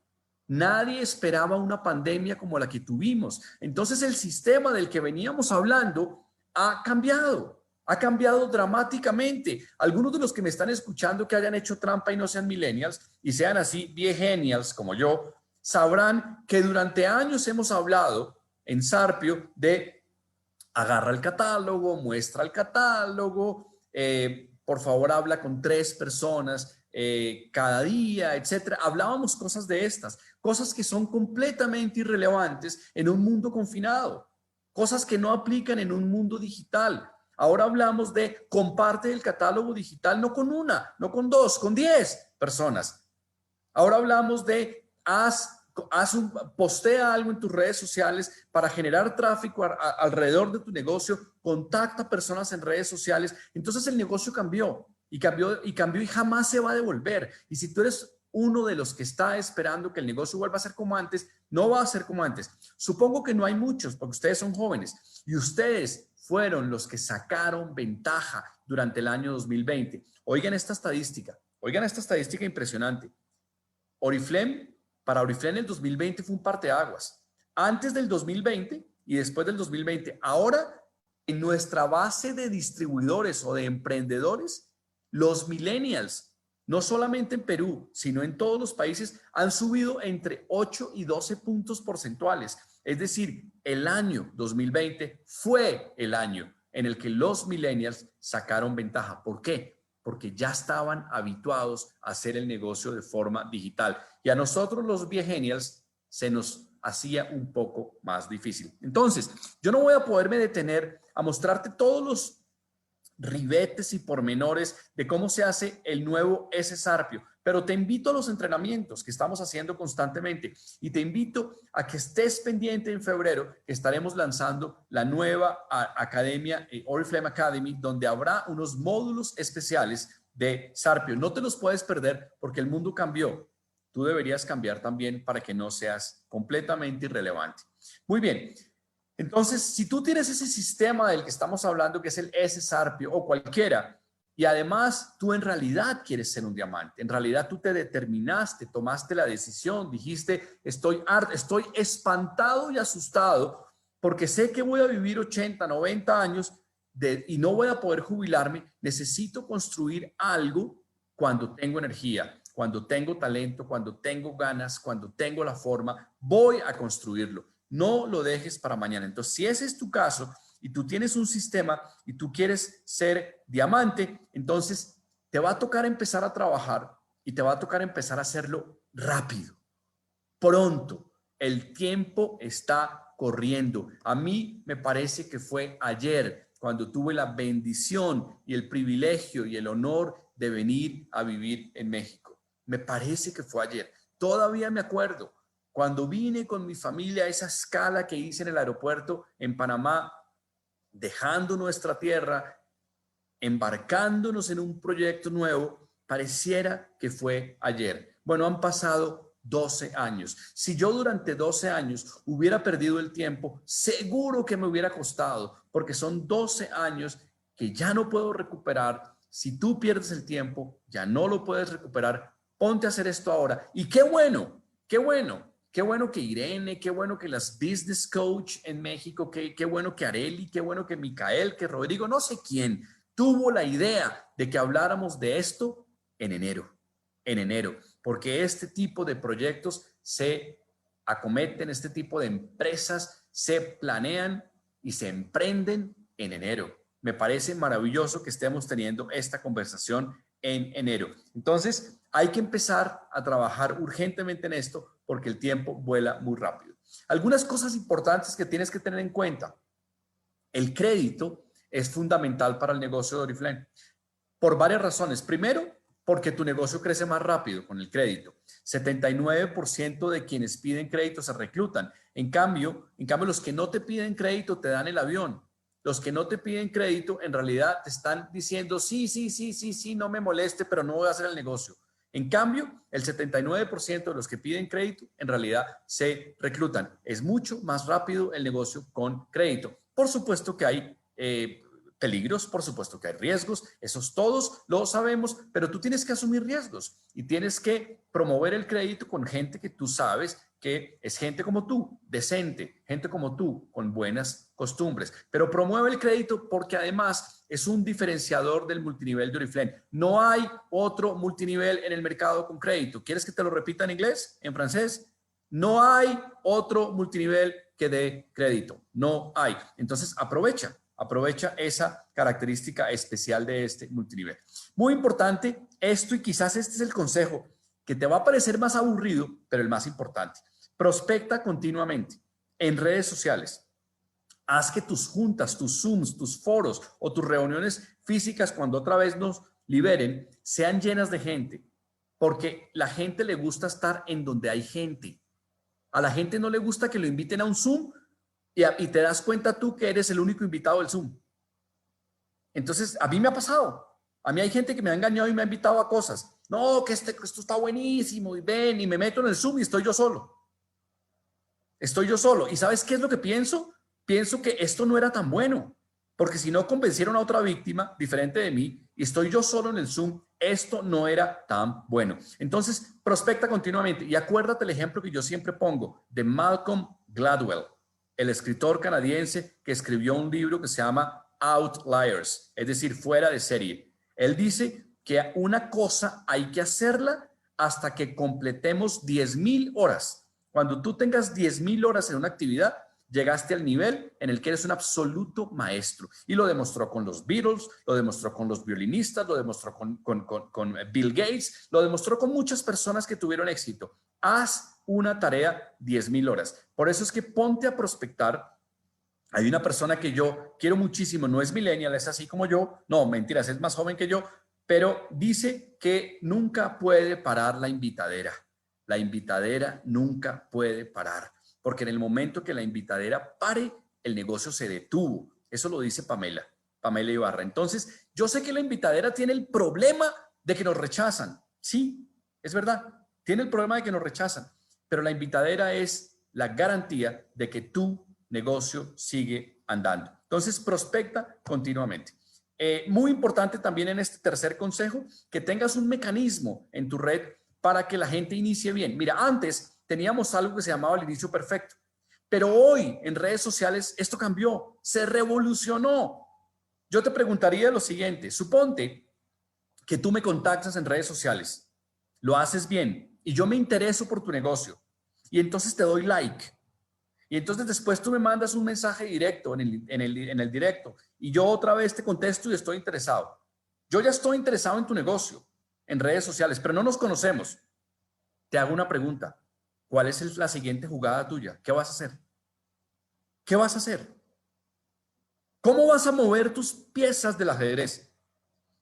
Nadie esperaba una pandemia como la que tuvimos. Entonces, el sistema del que veníamos hablando ha cambiado dramáticamente. Algunos de los que me están escuchando que hayan hecho trampa y no sean millennials y sean así viegenials como yo, sabrán que durante años hemos hablado en Sarpio de agarra el catálogo, muestra el catálogo, por favor habla con 3 personas cada día, etcétera. Hablábamos cosas de estas cosas que son completamente irrelevantes en un mundo confinado, cosas que no aplican en un mundo digital. Ahora hablamos de comparte el catálogo digital no con una, no con dos, con 10 personas. Ahora hablamos de postea algo en tus redes sociales para generar tráfico alrededor de tu negocio, contacta personas en redes sociales. Entonces el negocio cambió y jamás se va a devolver. Y si tú eres uno de los que está esperando que el negocio vuelva a ser como antes, no va a ser como antes. Supongo que no hay muchos porque ustedes son jóvenes y ustedes fueron los que sacaron ventaja durante el año 2020. Oigan esta estadística impresionante. Para Oriflame el 2020 fue un parteaguas. Antes del 2020 y después del 2020. Ahora, en nuestra base de distribuidores o de emprendedores, los millennials, no solamente en Perú, sino en todos los países, han subido entre 8 y 12 puntos porcentuales. Es decir, el año 2020 fue el año en el que los millennials sacaron ventaja. ¿Por qué? Porque ya estaban habituados a hacer el negocio de forma digital. Y a nosotros los viegenials se nos hacía un poco más difícil. Entonces, yo no voy a poderme detener a mostrarte todos los ribetes y pormenores de cómo se hace el nuevo S-Sarpio, pero te invito a los entrenamientos que estamos haciendo constantemente y te invito a que estés pendiente en febrero, que estaremos lanzando la nueva academia, Oriflame Academy, donde habrá unos módulos especiales de Sarpio. No te los puedes perder porque el mundo cambió. Tú deberías cambiar también para que no seas completamente irrelevante. Muy bien. Entonces, si tú tienes ese sistema del que estamos hablando, que es el S-Sarpio o cualquiera, y además tú en realidad quieres ser un diamante, en realidad tú te determinaste, tomaste la decisión, dijiste, estoy espantado y asustado porque sé que voy a vivir 80, 90 años y no voy a poder jubilarme, necesito construir algo cuando tengo energía, cuando tengo talento, cuando tengo ganas, cuando tengo la forma, voy a construirlo. No lo dejes para mañana. Entonces, si ese es tu caso y tú tienes un sistema y tú quieres ser diamante, entonces te va a tocar empezar a trabajar y te va a tocar empezar a hacerlo rápido, pronto. El tiempo está corriendo. A mí me parece que fue ayer cuando tuve la bendición y el privilegio y el honor de venir a vivir en México. Me parece que fue ayer. Todavía me acuerdo. Cuando vine con mi familia a esa escala que hice en el aeropuerto en Panamá, dejando nuestra tierra, embarcándonos en un proyecto nuevo, pareciera que fue ayer. Bueno, han pasado 12 años. Si yo durante 12 años hubiera perdido el tiempo, seguro que me hubiera costado, porque son 12 años que ya no puedo recuperar. Si tú pierdes el tiempo, ya no lo puedes recuperar. Ponte a hacer esto ahora. Y qué bueno, qué bueno. Qué bueno que Irene, qué bueno que las business coach en México, qué bueno que Areli, qué bueno que Micael, que Rodrigo, no sé quién, tuvo la idea de que habláramos de esto en enero, porque este tipo de proyectos se acometen, este tipo de empresas se planean y se emprenden en enero. Me parece maravilloso que estemos teniendo esta conversación en enero. Entonces, hay que empezar a trabajar urgentemente en esto porque el tiempo vuela muy rápido. Algunas cosas importantes que tienes que tener en cuenta. El crédito es fundamental para el negocio de Oriflame por varias razones. Primero, porque tu negocio crece más rápido con el crédito. 79% de quienes piden crédito se reclutan. En cambio, los que no te piden crédito te dan el avión. Los que no te piden crédito en realidad te están diciendo sí, no me moleste, pero no voy a hacer el negocio. En cambio, el 79% de los que piden crédito en realidad se reclutan. Es mucho más rápido el negocio con crédito. Por supuesto que hay peligros, por supuesto que hay riesgos, esos todos lo sabemos, pero tú tienes que asumir riesgos y tienes que promover el crédito con gente que tú sabes que es gente como tú, decente, gente como tú, con buenas costumbres. Pero promueve el crédito porque además es un diferenciador del multinivel de Oriflame. No hay otro multinivel en el mercado con crédito. ¿Quieres que te lo repita en inglés, en francés? No hay otro multinivel que dé crédito. No hay. Entonces aprovecha esa característica especial de este multinivel. Muy importante esto, y quizás este es el consejo que te va a parecer más aburrido, pero el más importante. Prospecta continuamente en redes sociales. Haz que tus juntas, tus Zooms, tus foros o tus reuniones físicas, cuando otra vez nos liberen, sean llenas de gente, porque la gente le gusta estar en donde hay gente. A la gente no le gusta que lo inviten a un Zoom y te das cuenta tú que eres el único invitado del Zoom. Entonces, a mí me ha pasado. A mí hay gente que me ha engañado y me ha invitado a cosas. No, que esto está buenísimo y ven, y me meto en el Zoom y estoy yo solo. Estoy yo solo. ¿Y sabes qué es lo que pienso? Pienso que esto no era tan bueno, porque si no convencieron a otra víctima diferente de mí y estoy yo solo en el Zoom, esto no era tan bueno. Entonces, prospecta continuamente y acuérdate el ejemplo que yo siempre pongo de Malcolm Gladwell, el escritor canadiense que escribió un libro que se llama Outliers, es decir, fuera de serie. Él dice que una cosa hay que hacerla hasta que completemos 10,000 horas. Cuando tú tengas 10,000 horas en una actividad, llegaste al nivel en el que eres un absoluto maestro. Y lo demostró con los Beatles, lo demostró con los violinistas, lo demostró con Bill Gates, lo demostró con muchas personas que tuvieron éxito. Haz una tarea 10,000 horas. Por eso es que ponte a prospectar. Hay una persona que yo quiero muchísimo, no es millennial, es así como yo, no, mentiras, es más joven que yo, pero dice que nunca puede parar la invitadera. La invitadera nunca puede parar, porque en el momento que la invitadera pare, el negocio se detuvo. Eso lo dice Pamela Ibarra. Entonces, yo sé que la invitadera tiene el problema de que nos rechazan. Sí, es verdad, tiene el problema de que nos rechazan, pero la invitadera es la garantía de que tu negocio sigue andando. Entonces, prospecta continuamente. Muy importante también en este tercer consejo, que tengas un mecanismo en tu red para que la gente inicie bien. Mira, antes teníamos algo que se llamaba el inicio perfecto, pero hoy en redes sociales esto cambió, se revolucionó. Yo te preguntaría lo siguiente: suponte que tú me contactas en redes sociales, lo haces bien y yo me intereso por tu negocio y entonces te doy like. Y entonces después tú me mandas un mensaje directo en el directo y yo otra vez te contesto y estoy interesado. Yo ya estoy interesado en tu negocio en redes sociales, pero no nos conocemos. Te hago una pregunta. ¿Cuál es la siguiente jugada tuya? ¿Qué vas a hacer? ¿Qué vas a hacer? ¿Cómo vas a mover tus piezas del ajedrez?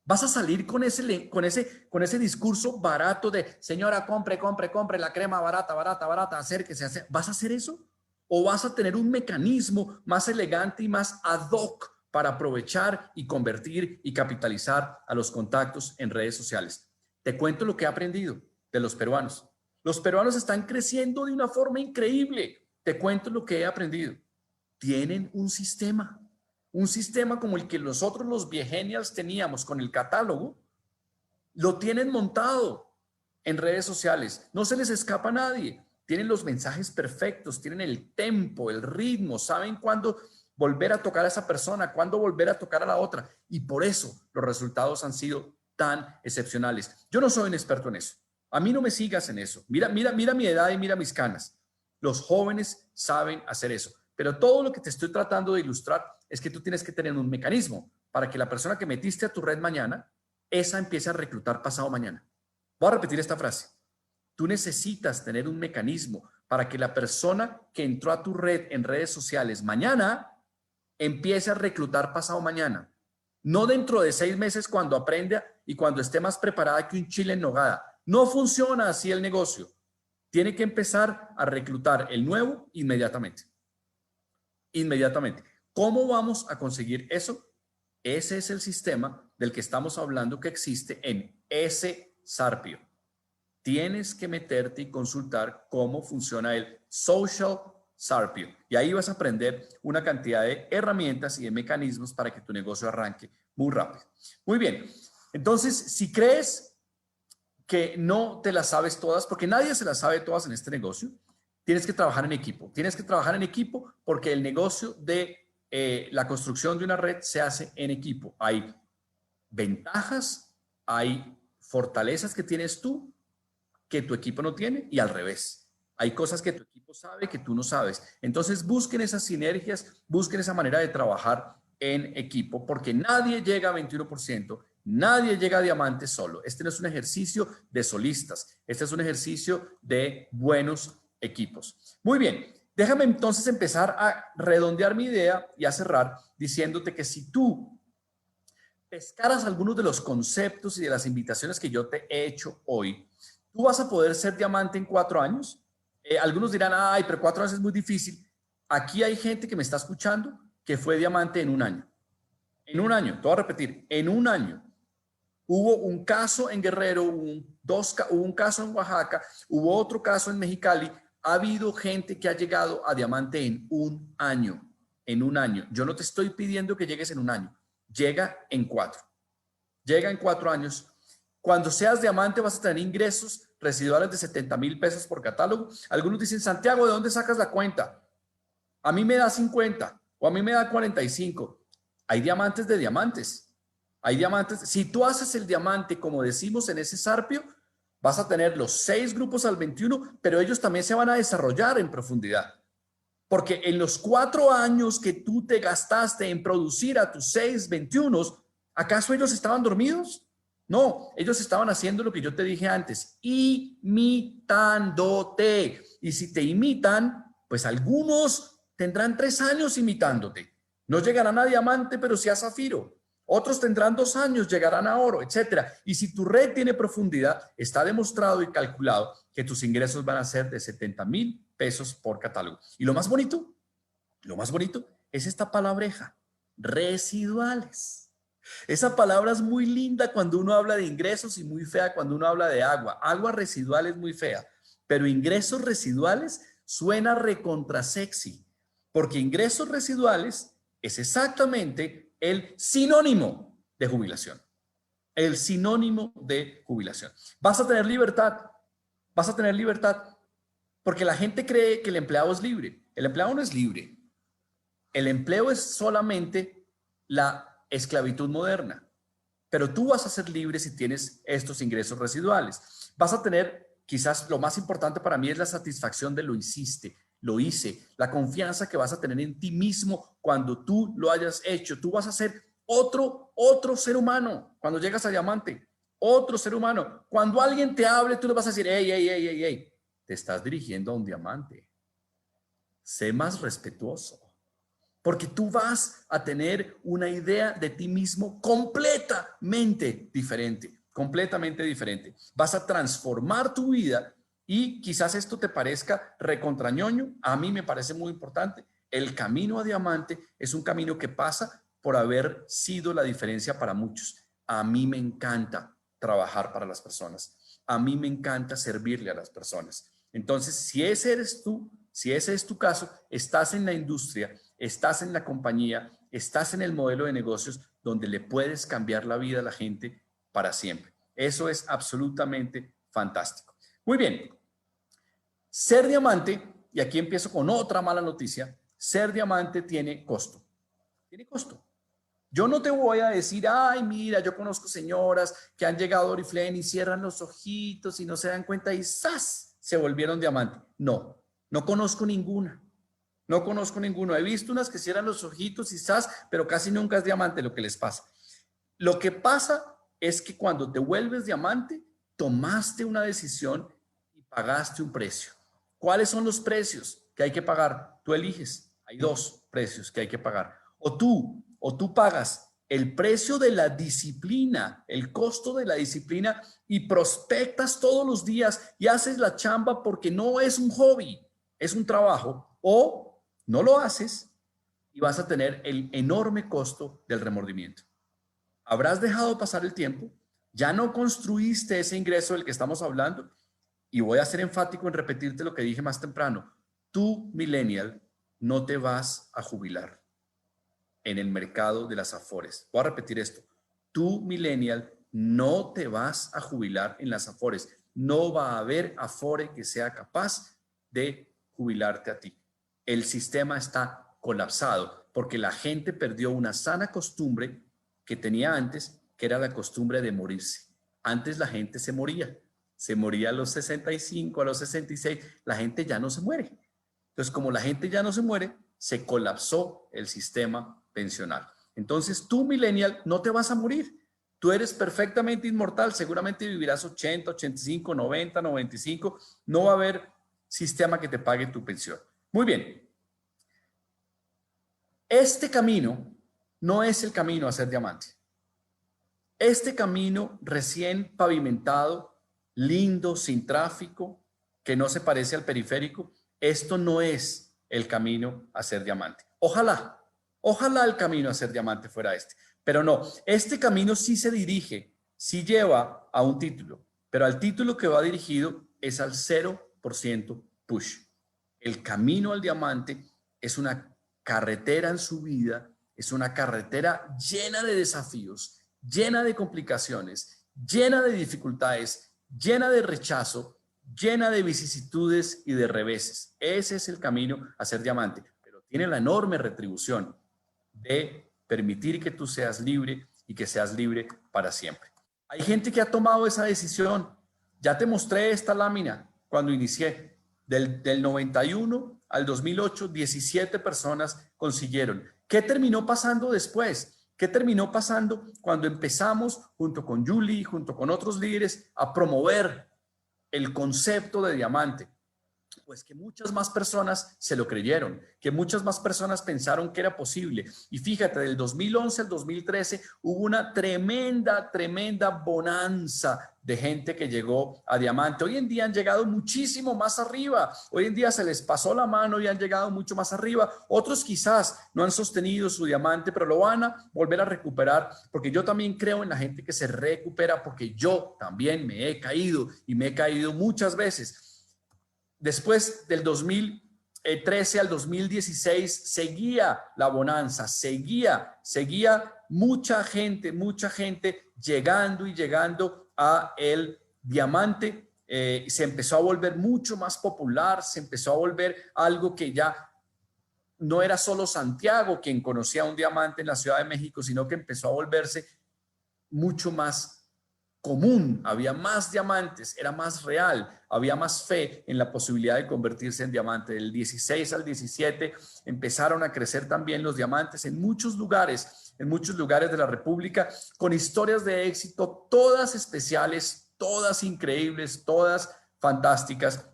¿Vas a salir con ese discurso barato de señora, compre la crema barata, acérquese? ¿Vas a hacer eso? ¿O vas a tener un mecanismo más elegante y más ad hoc para aprovechar y convertir y capitalizar a los contactos en redes sociales? Te cuento lo que he aprendido de los peruanos. Los peruanos están creciendo de una forma increíble. Te cuento lo que he aprendido. Tienen un sistema como el que nosotros los viegenials teníamos con el catálogo. Lo tienen montado en redes sociales. No se les escapa a nadie. Tienen los mensajes perfectos, tienen el tempo, el ritmo, saben cuándo volver a tocar a esa persona, cuándo volver a tocar a la otra. Y por eso los resultados han sido tan excepcionales. Yo no soy un experto en eso. A mí no me sigas en eso. Mira mi edad y mira mis canas. Los jóvenes saben hacer eso. Pero todo lo que te estoy tratando de ilustrar es que tú tienes que tener un mecanismo para que la persona que metiste a tu red mañana, esa empiece a reclutar pasado mañana. Voy a repetir esta frase. Tú necesitas tener un mecanismo para que la persona que entró a tu red en redes sociales mañana empiece a reclutar pasado mañana. No dentro de 6 meses cuando aprenda y cuando esté más preparada que un chile en nogada. No funciona así el negocio. Tiene que empezar a reclutar el nuevo inmediatamente. Inmediatamente. ¿Cómo vamos a conseguir eso? Ese es el sistema del que estamos hablando que existe en S-Sarpio. Tienes que meterte y consultar cómo funciona el Social Sarpio. Y ahí vas a aprender una cantidad de herramientas y de mecanismos para que tu negocio arranque muy rápido. Muy bien. Entonces, si crees que no te las sabes todas, porque nadie se las sabe todas en este negocio, tienes que trabajar en equipo. Tienes que trabajar en equipo porque el negocio de la construcción de una red se hace en equipo. Hay ventajas, hay fortalezas que tienes tú que tu equipo no tiene y al revés. Hay cosas que tu equipo sabe que tú no sabes. Entonces busquen esas sinergias, busquen esa manera de trabajar en equipo porque nadie llega a 21%, Nadie llega a diamante solo. Este no es un ejercicio de solistas. Este es un ejercicio de buenos equipos. Muy bien. Déjame entonces empezar a redondear mi idea y a cerrar diciéndote que si tú pescaras algunos de los conceptos y de las invitaciones que yo te he hecho hoy, tú vas a poder ser diamante en 4 años. Algunos dirán, ay, pero 4 años es muy difícil. Aquí hay gente que me está escuchando que fue diamante en 1 año. En 1 año, te voy a repetir, en 1 año. Hubo un caso en Guerrero, hubo un caso en Oaxaca, hubo otro caso en Mexicali. Ha habido gente que ha llegado a diamante en 1 año. En 1 año. Yo no te estoy pidiendo que llegues en 1 año. Llega en 4. Llega en 4 años. Cuando seas diamante vas a tener ingresos residuales de 70,000 pesos por catálogo. Algunos dicen, Santiago, ¿de dónde sacas la cuenta? A mí me da 50 o a mí me da 45. Hay diamantes de diamantes. Hay diamantes. Si tú haces el diamante, como decimos en ese Sarpio, vas a tener los 6 grupos al 21, pero ellos también se van a desarrollar en profundidad. Porque en los 4 años que tú te gastaste en producir a tus 6 21, ¿acaso ellos estaban dormidos? No, ellos estaban haciendo lo que yo te dije antes, imitándote. Y si te imitan, pues algunos tendrán 3 años imitándote. No llegarán a diamante, pero sí a zafiro. Otros tendrán 2 años, llegarán a oro, etcétera. Y si tu red tiene profundidad, está demostrado y calculado que tus ingresos van a ser de 70,000 pesos por catálogo. Y lo más bonito es esta palabreja, residuales. Esa palabra es muy linda cuando uno habla de ingresos y muy fea cuando uno habla de agua. Agua residual es muy fea, pero ingresos residuales suena recontra sexy, porque ingresos residuales es exactamente el sinónimo de jubilación. El sinónimo de jubilación. Vas a tener libertad. Vas a tener libertad. Porque la gente cree que el empleado es libre. El empleado no es libre. El empleo es solamente la esclavitud moderna. Pero tú vas a ser libre si tienes estos ingresos residuales. Vas a tener, quizás lo más importante para mí es la satisfacción de lo hiciste. Lo hice, la confianza que vas a tener en ti mismo cuando tú lo hayas hecho. Tú vas a ser otro ser humano cuando llegas a diamante, otro ser humano. Cuando alguien te hable, tú le vas a decir, hey, te estás dirigiendo a un diamante. Sé más respetuoso, porque tú vas a tener una idea de ti mismo completamente diferente, completamente diferente. Vas a transformar tu vida. Y quizás esto te parezca recontrañoño, a mí me parece muy importante. El camino a diamante es un camino que pasa por haber sido la diferencia para muchos. A mí me encanta trabajar para las personas. A mí me encanta servirle a las personas. Entonces, si ese eres tú, si ese es tu caso, estás en la industria, estás en la compañía, estás en el modelo de negocios donde le puedes cambiar la vida a la gente para siempre. Eso es absolutamente fantástico. Muy bien. Ser diamante, y aquí empiezo con otra mala noticia, ser diamante tiene costo. Tiene costo. Yo no te voy a decir, ay, mira, yo conozco señoras que han llegado a Oriflame y cierran los ojitos y no se dan cuenta y ¡zas! Se volvieron diamante. No, no conozco ninguna. No conozco ninguno. He visto unas que cierran los ojitos y ¡zas! Pero casi nunca es diamante lo que les pasa. Lo que pasa es que cuando te vuelves diamante, tomaste una decisión y pagaste un precio. ¿Cuáles son los precios que hay que pagar? Tú eliges. Hay 2 precios que hay que pagar. O tú pagas el precio de la disciplina, el costo de la disciplina y prospectas todos los días y haces la chamba porque no es un hobby, es un trabajo. O no lo haces y vas a tener el enorme costo del remordimiento. Habrás dejado pasar el tiempo, ya no construiste ese ingreso del que estamos hablando. Y voy a ser enfático en repetirte lo que dije más temprano. Tú, millennial, no te vas a jubilar en el mercado de las Afores. Voy a repetir esto. Tú, millennial, no te vas a jubilar en las Afores. No va a haber Afore que sea capaz de jubilarte a ti. El sistema está colapsado porque la gente perdió una sana costumbre que tenía antes, que era la costumbre de morirse. Antes la gente se moría a los 65, a los 66, la gente ya no se muere. Entonces, como la gente ya no se muere, se colapsó el sistema pensional. Entonces, tú, millennial, no te vas a morir. Tú eres perfectamente inmortal, seguramente vivirás 80, 85, 90, 95. No va a haber sistema que te pague tu pensión. Muy bien. Este camino no es el camino a ser diamante. Este camino recién pavimentado, lindo, sin tráfico, que no se parece al periférico, esto no es el camino a ser diamante. Ojalá el camino a ser diamante fuera este, pero no, este camino sí se dirige, sí lleva a un título, pero al título que va dirigido es al 0% push. El camino al diamante es una carretera en su vida, es una carretera llena de desafíos, llena de complicaciones, llena de dificultades, llena de rechazo, llena de vicisitudes y de reveses. Ese es el camino a ser diamante, pero tiene la enorme retribución de permitir que tú seas libre y que seas libre para siempre. Hay gente que ha tomado esa decisión. Ya te mostré esta lámina cuando inicié. Del 91 al 2008, 17 personas consiguieron. ¿Qué terminó pasando después? ¿Qué terminó pasando cuando empezamos, junto con Julie, junto con otros líderes, a promover el concepto de diamante? Pues que muchas más personas se lo creyeron, que muchas más personas pensaron que era posible. Y fíjate, del 2011 al 2013 hubo una tremenda bonanza de gente que llegó a diamante. Hoy en día han llegado muchísimo más arriba. Hoy en día se les pasó la mano y han llegado mucho más arriba. Otros quizás no han sostenido su diamante, pero lo van a volver a recuperar, porque yo también creo en la gente que se recupera, porque yo también me he caído y me he caído muchas veces. Después del 2013 al 2016 seguía la bonanza, seguía mucha gente llegando a el diamante. Se empezó a volver mucho más popular, se empezó a volver algo que ya no era solo Santiago quien conocía un diamante en la Ciudad de México, sino que empezó a volverse mucho más común, había más diamantes, era más real, había más fe en la posibilidad de convertirse en diamante. Del 16 al 17 empezaron a crecer también los diamantes en muchos lugares de la República, con historias de éxito, todas especiales, todas increíbles, todas fantásticas.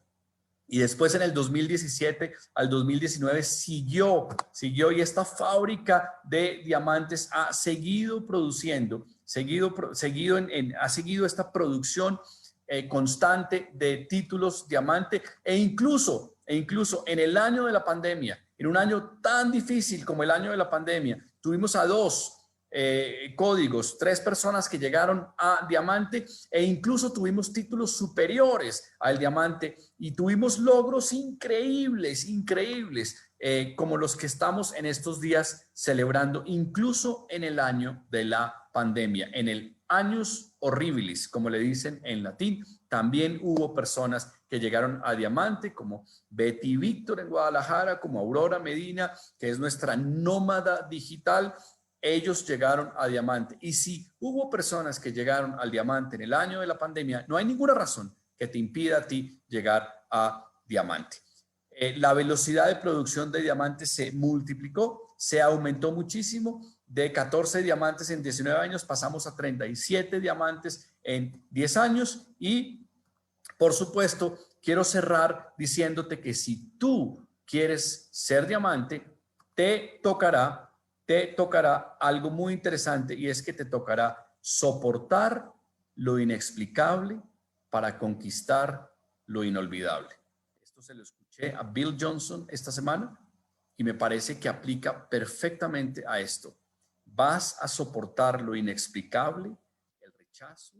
Y después en el 2017 al 2019 siguió y esta fábrica de diamantes ha seguido produciendo, ha seguido esta producción constante de títulos diamante e incluso en el año de la pandemia, en un año tan difícil como el año de la pandemia, tuvimos a dos códigos, 3 personas que llegaron a diamante e incluso tuvimos títulos superiores al diamante y tuvimos logros increíbles, como los que estamos en estos días celebrando, incluso en el año de la pandemia, en el annus horribilis, como le dicen en latín. También hubo personas que llegaron a diamante, como Betty Víctor en Guadalajara, como Aurora Medina, que es nuestra nómada digital. Ellos llegaron a diamante. Y si hubo personas que llegaron al diamante en el año de la pandemia, no hay ninguna razón que te impida a ti llegar a diamante. La velocidad de producción de diamantes se multiplicó, se aumentó muchísimo. De 14 diamantes en 19 años pasamos a 37 diamantes en 10 años. Y, por supuesto, quiero cerrar diciéndote que si tú quieres ser diamante, te tocará algo muy interesante, y es que te tocará soportar lo inexplicable para conquistar lo inolvidable. Esto se lo escuché a Bill Johnson esta semana y me parece que aplica perfectamente a esto. Vas a soportar lo inexplicable, el rechazo,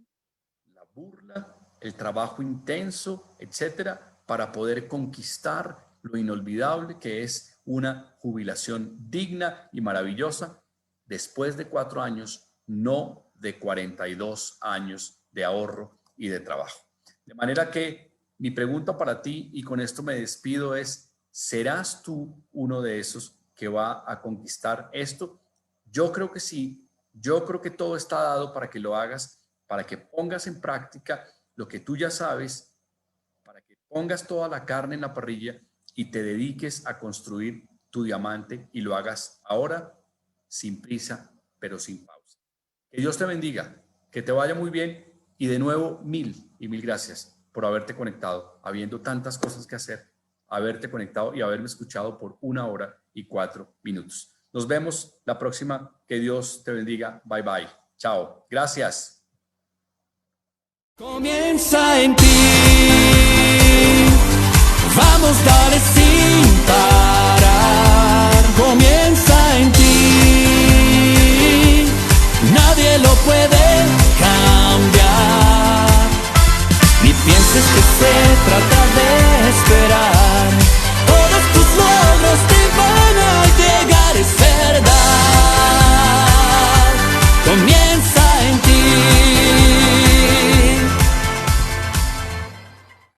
la burla, el trabajo intenso, etcétera, para poder conquistar lo inolvidable, que es una jubilación digna y maravillosa después de 4 años, no de 42 años de ahorro y de trabajo. De manera que mi pregunta para ti, y con esto me despido, es: ¿serás tú uno de esos que va a conquistar esto? Yo creo que sí. Yo creo que todo está dado para que lo hagas, para que pongas en práctica lo que tú ya sabes, para que pongas toda la carne en la parrilla y te dediques a construir tu diamante, y lo hagas ahora, sin prisa, pero sin pausa. Que Dios te bendiga. Que te vaya muy bien y de nuevo mil gracias por haberte conectado, habiendo tantas cosas que hacer, haberte conectado y haberme escuchado por 1 hora y 4 minutos. Nos vemos la próxima. Que Dios te bendiga. Bye bye. Chao. Gracias. Comienza en ti. Vamos, dale sin parar. Comienza.